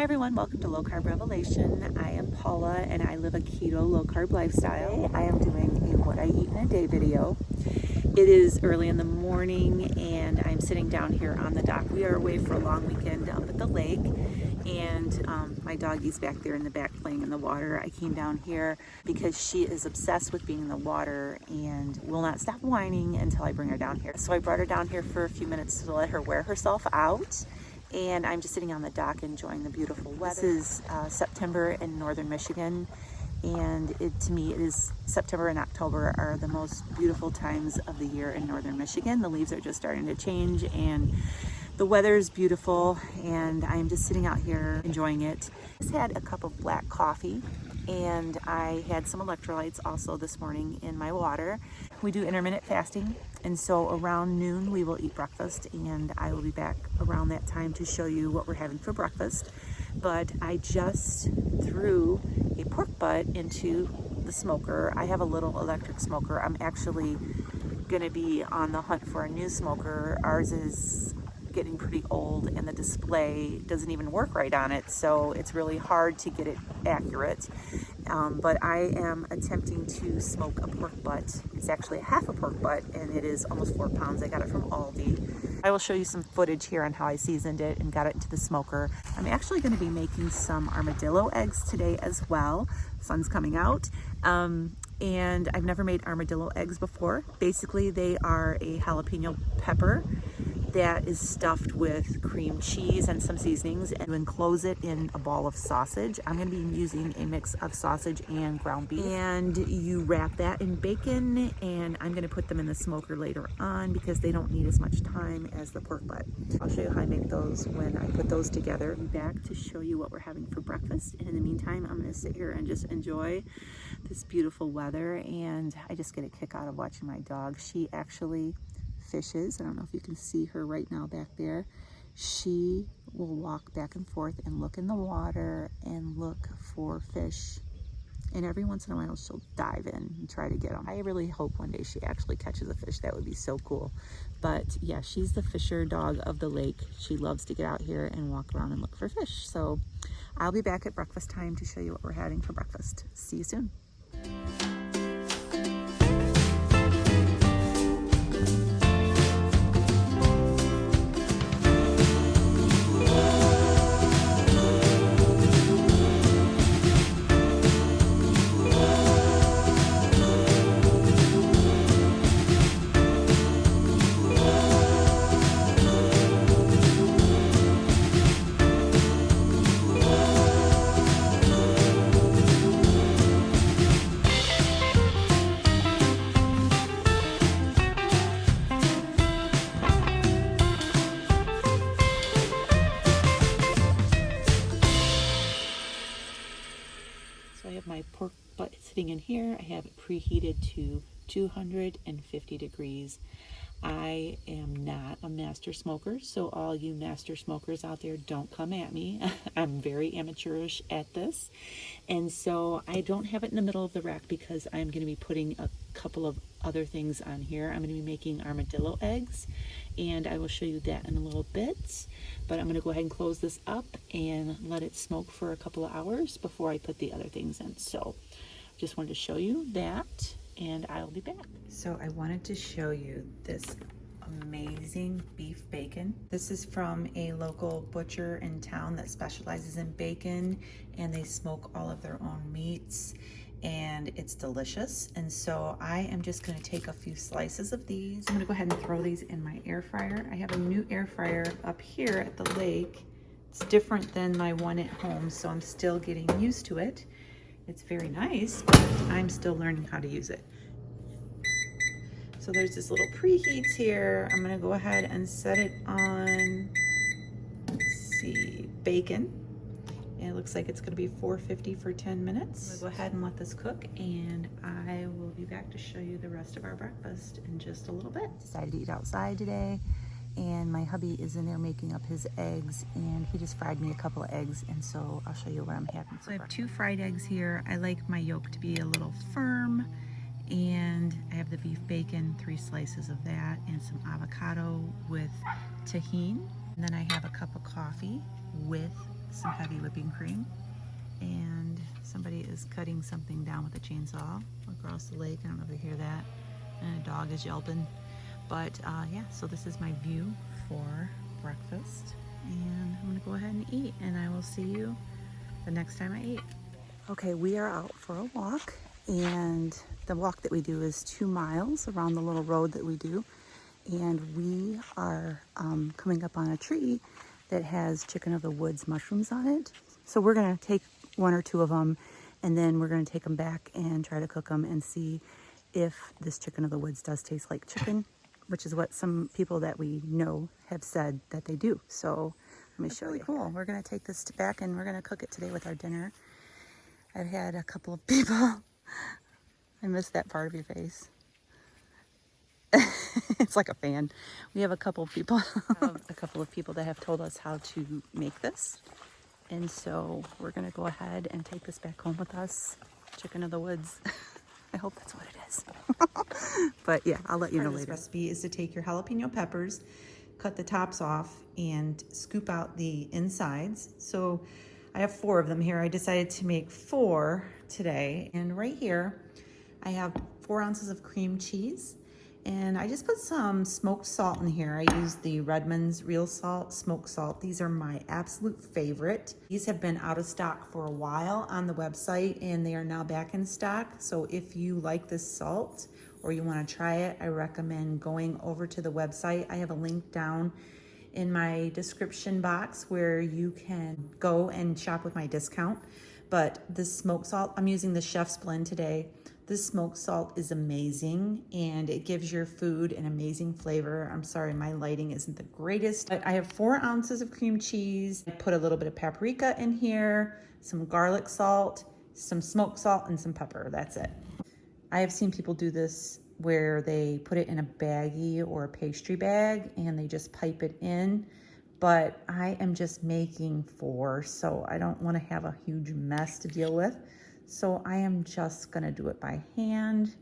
everyone, welcome to Low Carb Revelation. I am Paula and I live a keto low carb lifestyle. I am doing a what I eat in a day video. It is early in the morning and I'm sitting down here on the dock. We are away for a long weekend up at the lake, and my doggy's back there in the back playing in the water. I came down here because she is obsessed with being in the water and will not stop whining until I bring her down here. So I brought her down here for a few minutes to let her wear herself out. And I'm just sitting on the dock enjoying the beautiful weather. This is September in northern Michigan, and to me it is September and October are the most beautiful times of the year in northern Michigan. The leaves are just starting to change and the weather is beautiful, and I'm just sitting out here enjoying it. I just had a cup of black coffee and I had some electrolytes also this morning in my water. We do intermittent fasting, and so around noon we will eat breakfast, and I will be back around that time to show you what we're having for breakfast. But I just threw a pork butt into the smoker. I have a little electric smoker. I'm actually gonna be on the hunt for a new smoker. Ours is getting pretty old and the display doesn't even work right on it, so it's really hard to get it accurate. But I am attempting to smoke a pork butt. It's actually half a pork butt and it is almost 4 pounds. I got it from Aldi. I will show you some footage here on how I seasoned it and got it into the smoker. I'm actually going to be making some armadillo eggs today as well. The sun's coming out. And I've never made armadillo eggs before. Basically, they are a jalapeno pepper that is stuffed with cream cheese and some seasonings, and enclose it in a ball of sausage. I'm going to be using a mix of sausage and ground beef, and you wrap that in bacon, and I'm going to put them in the smoker later on because they don't need as much time as the pork butt. I'll show you how I make those when I put those together. I'll be back to show you what we're having for breakfast, and in the meantime I'm going to sit here and just enjoy this beautiful weather. And I just get a kick out of watching my dog. She actually fishes. I don't know if you can see her right now back there. She will walk back and forth and look in the water and look for fish, and every once in a while she'll dive in and try to get them. I really hope one day she actually catches a fish. That would be so cool. But yeah, she's the fisher dog of the lake. She loves to get out here and walk around and look for fish. So I'll be back at breakfast time to show you what we're having for breakfast. See you soon. So I have my pork butt sitting in here. I have it preheated to 250 degrees. I am not a master smoker, so all you master smokers out there, don't come at me. I'm very amateurish at this. And so I don't have it in the middle of the rack because I'm going to be putting a couple of other things on here. I'm going to be making armadillo eggs, and I will show you that in a little bit. But I'm going to go ahead and close this up and let it smoke for a couple of hours before I put the other things in. So just wanted to show you that, and I'll be back. So I wanted to show you this amazing beef bacon. This is from a local butcher in town that specializes in bacon, and they smoke all of their own meats, and it's delicious. And so I am just going to take a few slices of these. I'm going to go ahead and throw these in my air fryer. I have a new air fryer up here at the lake. It's different than my one at home, so I'm still getting used to it. It's very nice, but I'm still learning how to use it. So there's this little preheats here. I'm gonna go ahead and set it on, let's see, bacon. And it looks like it's gonna be 450 for 10 minutes. I'm gonna go ahead and let this cook, and I will be back to show you the rest of our breakfast in just a little bit. Decided to eat outside today, and my hubby is in there making up his eggs, and he just fried me a couple of eggs, and so I'll show you what I'm having. So I have 2 fried eggs here. I like my yolk to be a little firm, and I have the beef bacon, 3 slices of that, and some avocado with tahini. And then I have a cup of coffee with some heavy whipping cream. And somebody is cutting something down with a chainsaw across the lake. I don't know if you hear that. And a dog is yelping. But yeah, so this is my view for breakfast. And I'm gonna go ahead and eat, and I will see you the next time I eat. Okay, we are out for a walk, and the walk that we do is 2 miles around the little road that we do. And we are coming up on a tree that has chicken of the woods mushrooms on it. So we're gonna take 1 or 2 of them, and then we're gonna take them back and try to cook them and see if this chicken of the woods does taste like chicken, which is what some people that we know have said that they do. So let me show you. Cool. We're gonna take this back and we're gonna cook it today with our dinner. I've had a couple of people, I missed that part of your face. It's like a fan. We have a couple of people, that have told us how to make this. And so we're gonna go ahead and take this back home with us. Chicken of the woods. I hope that's what it is. But yeah, I'll let you know later. This recipe is to take your jalapeno peppers, cut the tops off, and scoop out the insides. So I have 4 of them here. I decided to make 4 today. And right here, I have 4 ounces of cream cheese. And I just put some smoked salt in here. I use the Redmond's Real Salt, smoked salt. These are my absolute favorite. These have been out of stock for a while on the website, and they are now back in stock. So if you like this salt or you want to try it, I recommend going over to the website. I have a link down in my description box where you can go and shop with my discount. But this smoked salt, I'm using the Chef's Blend today. This smoked salt is amazing, and it gives your food an amazing flavor. I'm sorry, my lighting isn't the greatest, but I have 4 ounces of cream cheese. I put a little bit of paprika in here, some garlic salt, some smoked salt, and some pepper. That's it. I have seen people do this where they put it in a baggie or a pastry bag and they just pipe it in. But I am just making 4, so I don't want to have a huge mess to deal with. So I am just gonna do it by hand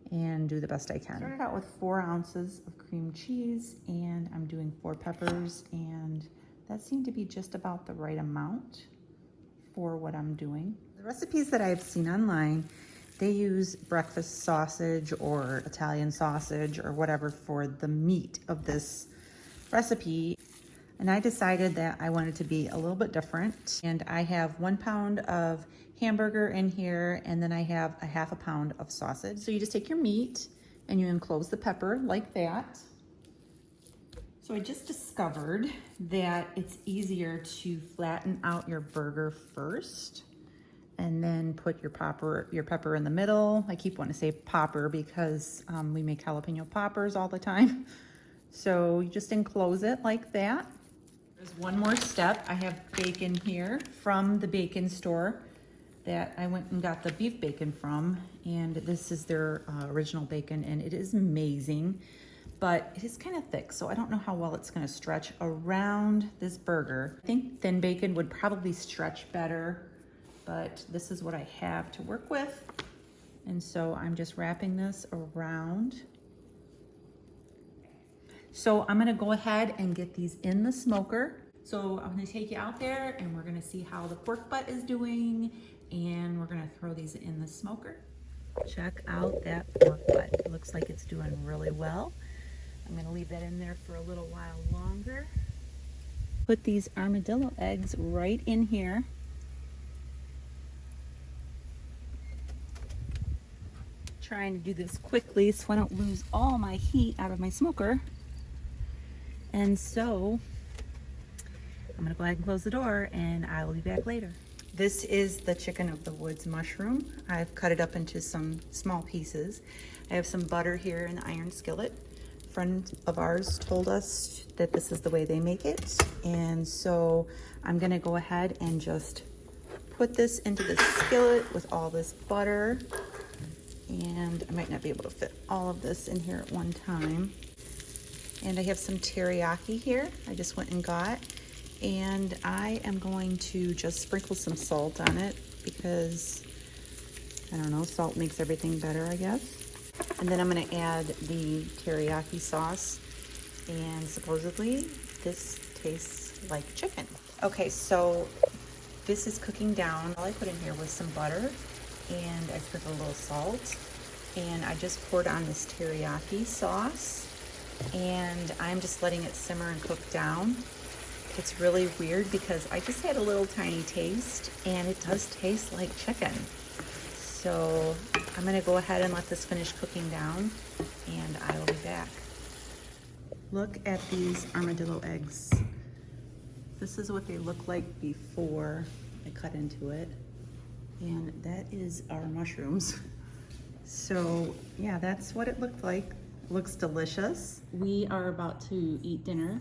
and do the best I can. Started out with 4 ounces of cream cheese, and I'm doing 4 peppers, and that seemed to be just about the right amount for what I'm doing. The recipes that I've seen online, they use breakfast sausage or Italian sausage or whatever for the meat of this recipe. And I decided that I wanted to be a little bit different. And I have 1 pound of hamburger in here, and then I have a ½ pound of sausage. So you just take your meat and you enclose the pepper like that. So I just discovered that it's easier to flatten out your burger first and then put your pepper in the middle. I keep wanting to say popper because we make jalapeno poppers all the time. So you just enclose it like that. There's one more step. I have bacon here from the bacon store that I went and got the beef bacon from, and this is their original bacon, and it is amazing, but it is kind of thick, so I don't know how well it's gonna stretch around this burger. I think thin bacon would probably stretch better, but this is what I have to work with, and so I'm just wrapping this around. So I'm gonna go ahead and get these in the smoker. So I'm gonna take you out there and we're gonna see how the pork butt is doing, and we're gonna throw these in the smoker. Check out that pork butt. It looks like it's doing really well. I'm gonna leave that in there for a little while longer. Put these armadillo eggs right in here. Trying to do this quickly so I don't lose all my heat out of my smoker. And so I'm gonna go ahead and close the door, and I will be back later. This is the chicken of the woods mushroom. I've cut it up into some small pieces. I have some butter here in the iron skillet. A friend of ours told us that this is the way they make it. And so I'm gonna go ahead and just put this into the skillet with all this butter. And I might not be able to fit all of this in here at one time. And I have some teriyaki here I just went and got, and I am going to just sprinkle some salt on it because, I don't know, salt makes everything better, I guess. And then I'm going to add the teriyaki sauce, and supposedly this tastes like chicken. Okay, so This is cooking down. All I put in here was some butter, and I sprinkled a little salt, and I just poured on this teriyaki sauce, and I'm just letting it simmer and cook down. It's really weird because I just had a little tiny taste, and it does taste like chicken. So I'm gonna go ahead and let this finish cooking down, and I will be back. Look at these armadillo eggs. This is what they look like before I cut into it. And that is our mushrooms. So yeah, that's what it looked like. Looks delicious. We are about to eat dinner,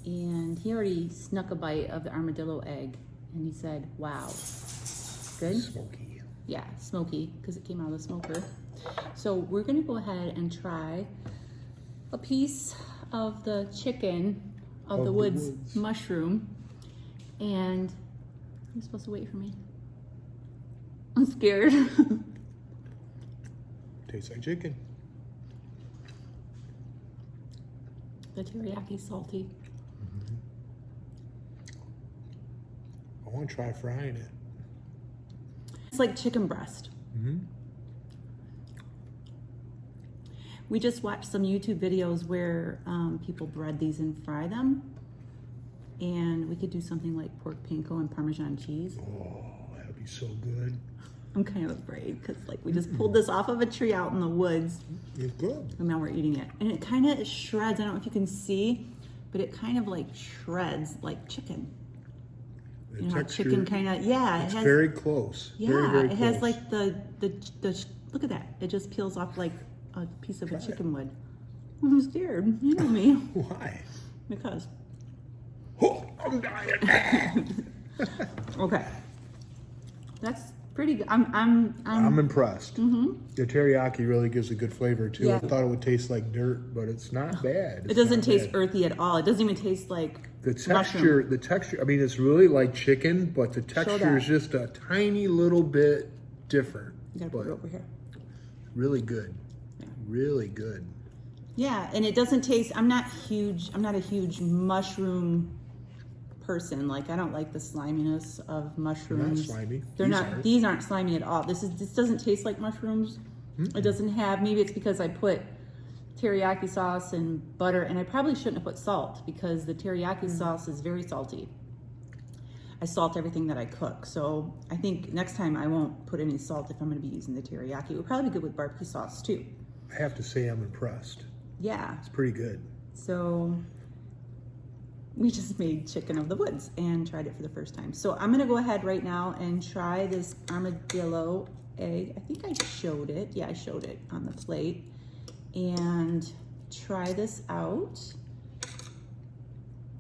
and he already snuck a bite of the armadillo egg, and he said, wow. Good? Smoky. Yeah, smoky, because it came out of the smoker. So we're gonna go ahead and try a piece of the chicken of the woods mushroom. And you're supposed to wait for me. I'm scared. Tastes like chicken. The teriyaki salty. Mm-hmm. I want to try frying it. It's like chicken breast. Mm-hmm. We just watched some YouTube videos where people bread these and fry them. And we could do something like pork panko and Parmesan cheese. Oh, that would be so good. I'm kind of afraid because like we just pulled this off of a tree out in the woods. It's good. And now we're eating it. And it kind of shreds. I don't know if you can see, but it kind of like shreds like chicken. The you know, texture, chicken kind of, yeah. It's it has, very close. Yeah, very, very it has close. like the, look at that. It just peels off like a piece of a chicken would. I'm scared. You know me. Why? Because. Oh, I'm dying. Okay. That's pretty good. I'm impressed. Mm-hmm. The teriyaki really gives a good flavor too. Yeah. I thought it would taste like dirt, but it's not bad. It doesn't taste earthy at all. It doesn't even taste like the texture. mushroom. The texture. I mean, it's really like chicken, but the texture is just a tiny little bit different. You gotta put it over here. Really good. Yeah. Really good. Yeah, and it doesn't taste. I'm not a huge mushroom person. Like I don't like the sliminess of mushrooms. They're not slimy. They're not. These aren't slimy at all. This doesn't taste like mushrooms. Mm-mm. It doesn't have. Maybe it's because I put teriyaki sauce and butter, and I probably shouldn't have put salt because the teriyaki sauce is very salty. I salt everything that I cook, so I think next time I won't put any salt if I'm going to be using the teriyaki. It would probably be good with barbecue sauce too. I have to say I'm impressed. Yeah. It's pretty good. So we just made chicken of the woods and tried it for the first time. So I'm gonna go ahead right now and try this armadillo egg. I think I showed it. Yeah, I showed it on the plate. And try this out.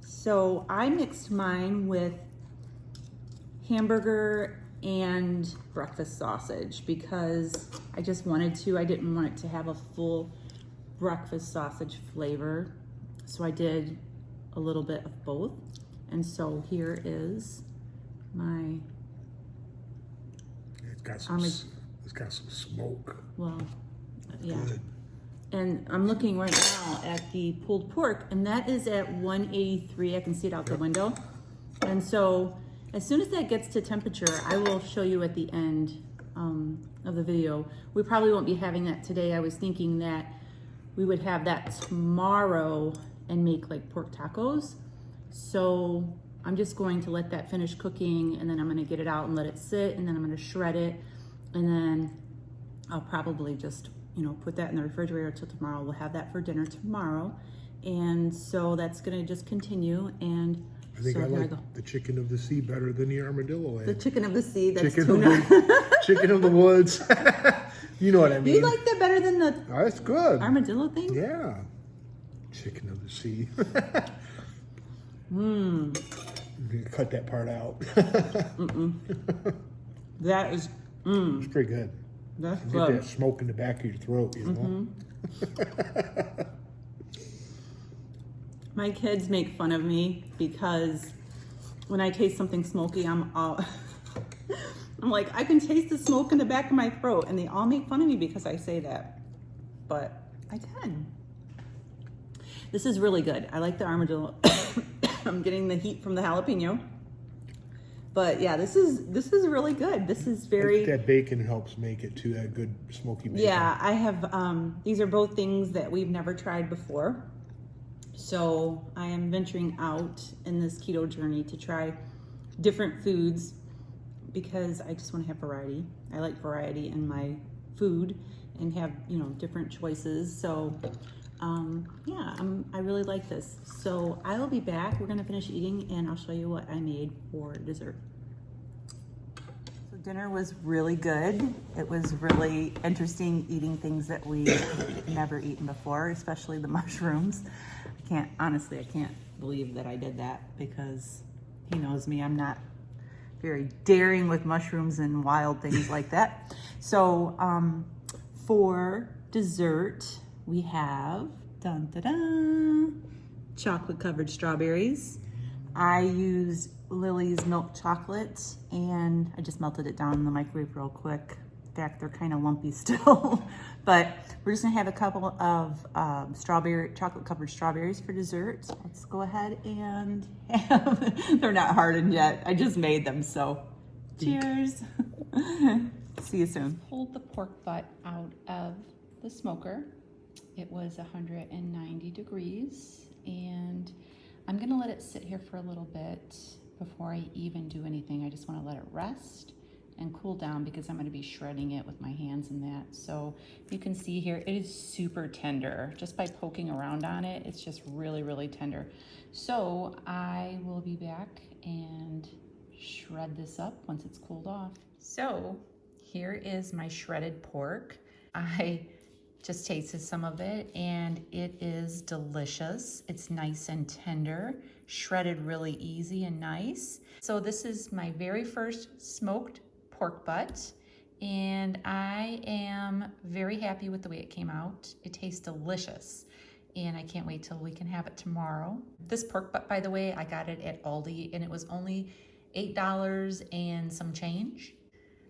So I mixed mine with hamburger and breakfast sausage because I just wanted to. I didn't want it to have a full breakfast sausage flavor. So I did a little bit of both. And so here is my It's got some smoke. well, yeah. Good. And I'm looking right now at the pulled pork, and that is at 183. I can see it out the window. And so as soon as that gets to temperature, I will show you at the end of the video. We probably won't be having that today. I was thinking that we would have that tomorrow and make like pork tacos. So I'm just going to let that finish cooking, and then I'm gonna get it out and let it sit, and then I'm gonna shred it, and then I'll probably just, you know, put that in the refrigerator till tomorrow. We'll have that for dinner tomorrow. And so that's gonna just continue. And I think so I like the chicken of the sea better than the armadillo egg. the chicken of the sea, that's chicken tuna. Of the, chicken of the woods. You know what I mean. You like that better than the That's good. armadillo thing? Yeah. Chicken of the sea. Cut that part out. That is, It's pretty good. that's Get good. that smoke in the back of your throat, you know? My kids make fun of me because when I taste something smoky, I'm like, I can taste the smoke in the back of my throat, and they all make fun of me because I say that. But I can. This is really good. I like the armadillo. I'm getting the heat from the jalapeno. But yeah, this is really good. This is very, That bacon helps make it too, that good smoky bacon. Yeah, I have, these are both things that we've never tried before. So I am venturing out in this keto journey to try different foods because I just want to have variety. I like variety in my food and have, you know, different choices. So yeah, I really like this. So I will be back. We're going to finish eating and I'll show you what I made for dessert. So dinner was really good. It was really interesting eating things that we've never eaten before, especially the mushrooms. I can't believe that I did that because he knows me. I'm not very daring with mushrooms and wild things like that. So for dessert, we have chocolate covered strawberries. I use Lily's milk chocolate and I just melted it down in the microwave real quick. In fact, they're kind of lumpy still, but we're just gonna have a couple of chocolate covered strawberries for dessert. Let's go ahead and have, they're not hardened yet. I just made them, so cheers. See you soon. Pulled the pork butt out of the smoker. It was 190 degrees and I'm gonna let it sit here for a little bit before I even do anything. I just wanna let it rest and cool down because I'm gonna be shredding it with my hands and that. So you can see here, it is super tender. Just by poking around on it, it's just really, really tender. So I will be back and shred this up once it's cooled off. So here is my shredded pork. I just tasted some of it and it is delicious. It's nice and tender, shredded really easy and nice. So this is my very first smoked pork butt and I am very happy with the way it came out. It tastes delicious and I can't wait till we can have it tomorrow. This pork butt, by the way, I got it at Aldi and it was only $8 and some change.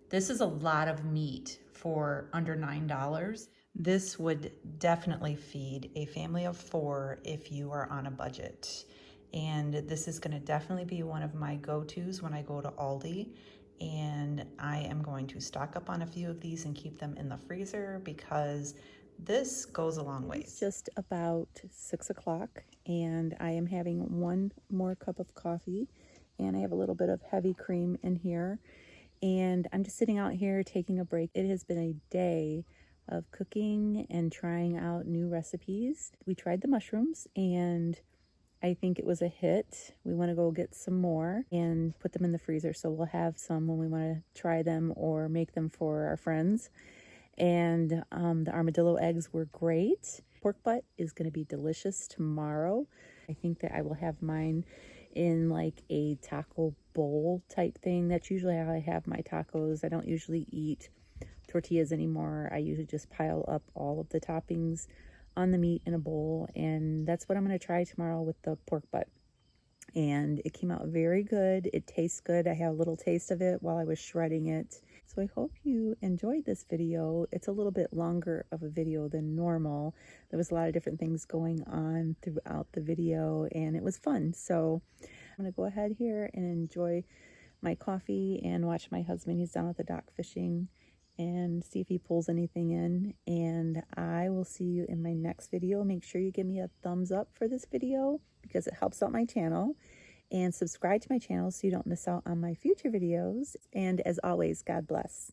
This is a lot of meat for under $9. This would definitely feed a family of 4 if you are on a budget. And this is gonna definitely be one of my go-tos when I go to Aldi. And I am going to stock up on a few of these and keep them in the freezer because this goes a long way. It's just about 6 o'clock and I am having one more cup of coffee and I have a little bit of heavy cream in here. And I'm just sitting out here taking a break. It has been a day of cooking and trying out new recipes. We tried the mushrooms and I think it was a hit. We want to go get some more and put them in the freezer. So we'll have some when we want to try them or make them for our friends. And the armadillo eggs were great. Pork butt is going to be delicious tomorrow. I think that I will have mine in like a taco bowl type thing. That's usually how I have my tacos. I don't usually eat tortillas anymore. I usually just pile up all of the toppings on the meat in a bowl, and that's what I'm going to try tomorrow with the pork butt. And it came out very good. It tastes good. I had a little taste of it while I was shredding it. So I hope you enjoyed this video. It's a little bit longer of a video than normal. There was a lot of different things going on throughout the video and it was fun. So I'm going to go ahead here and enjoy my coffee and watch my husband. He's down at the dock fishing and see if he pulls anything in. And I will see you in my next video. Make sure you give me a thumbs up for this video because it helps out my channel. And subscribe to my channel so you don't miss out on my future videos. And as always, God bless.